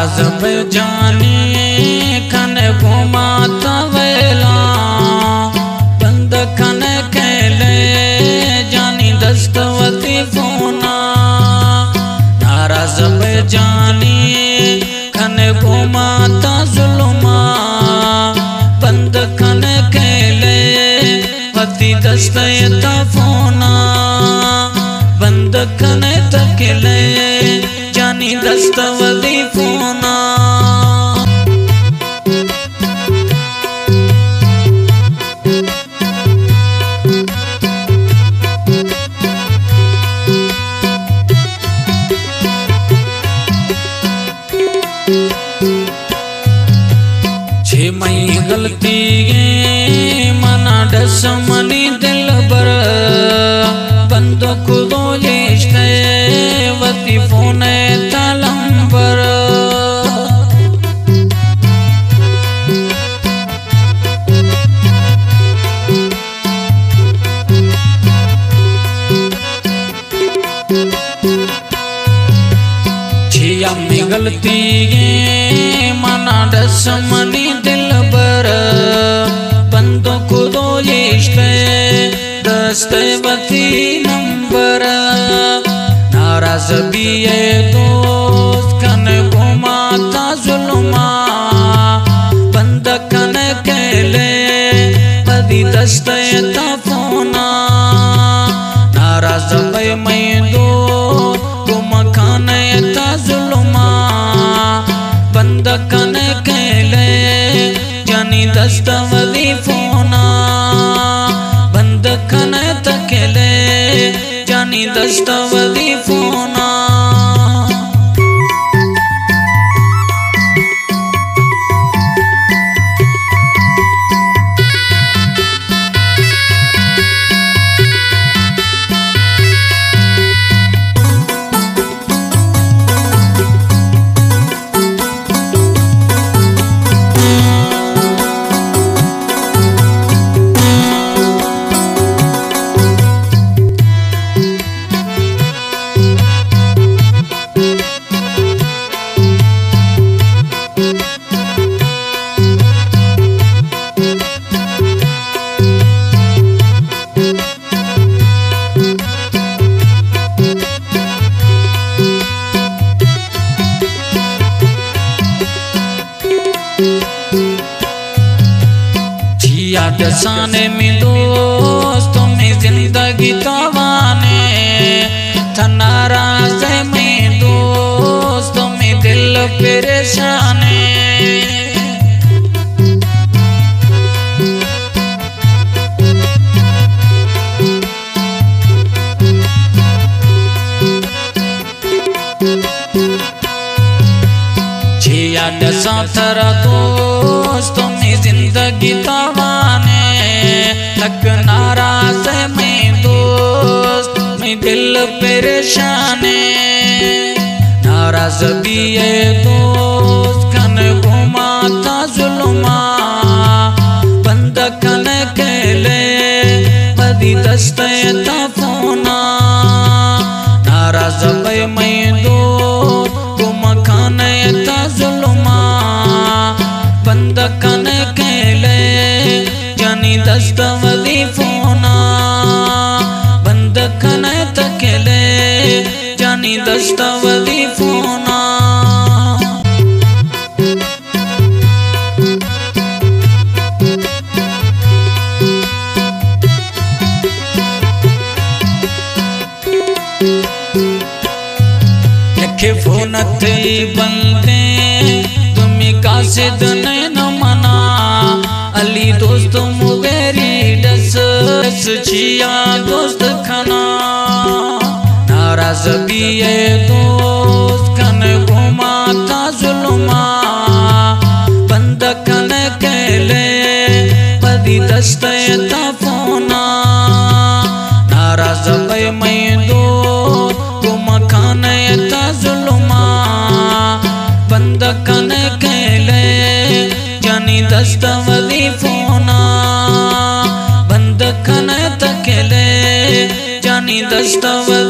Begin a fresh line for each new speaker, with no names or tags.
नाराज बेजानी खने घुमाता वेला बंद खने खेले जानी दस्तवती फोना। नाराज बेजानी खने घुमाता जुल्मा बंद खने खेले पति दस्तयता फोना। बंद खने तकेले जानी दस्तवती फोना। छे मई गलती मना डस मनी दिल बर बंद खुदो लिश्ते वती फोन तलंबर। छिया में गलती मना डस मनी दिल बर बंद खुदो लिश्ते दस्तवती नंबर। नाराज भी ये दोस्त खने घुमाता जुल्मा बंद खने केले पदी दस्तयता फोना। नाराज भाई मैं दोस्त घुम खाने ता जुल्मा बंद खने केले जानी दस्तवती फोना। बंद खने तकेले जानी दस्तवती फोना। दसाने में दोस्तों में जिंदगी तवाने था। नाराज में दोस्तों में दिल परेशाने। छिया दसा थरा दोस्तों में जिंदगी तवाने तक। नाराज में दोस्त में दिल परेशाने। नाराज भी ये दोस्त खने घुमाता जुल्मा बंद खने केले पदी दस्तयता फोना। नाराज भाई मैं दोस्त घुम खाने ता जुल्मा बंद खने केले जानी दस्तवती फोना। बंद खने तकेले जानी दस्तवती फोना। लिखे फोन थे बंदे तुम्हें कासिद नैन मना। अली दोस्त मुगेरी डस छिया दोस्त खना। नाराज भी ये दोस्त खने घुमाता जुल्मा बंद खने केले पदी दस्तयता फोना। नाराज भाई मैं दोस्त घुम खाने ता जुल्मा बंद खने केले जानी दस्तवती फोना। बंद खने तकेले जानी दस्तवती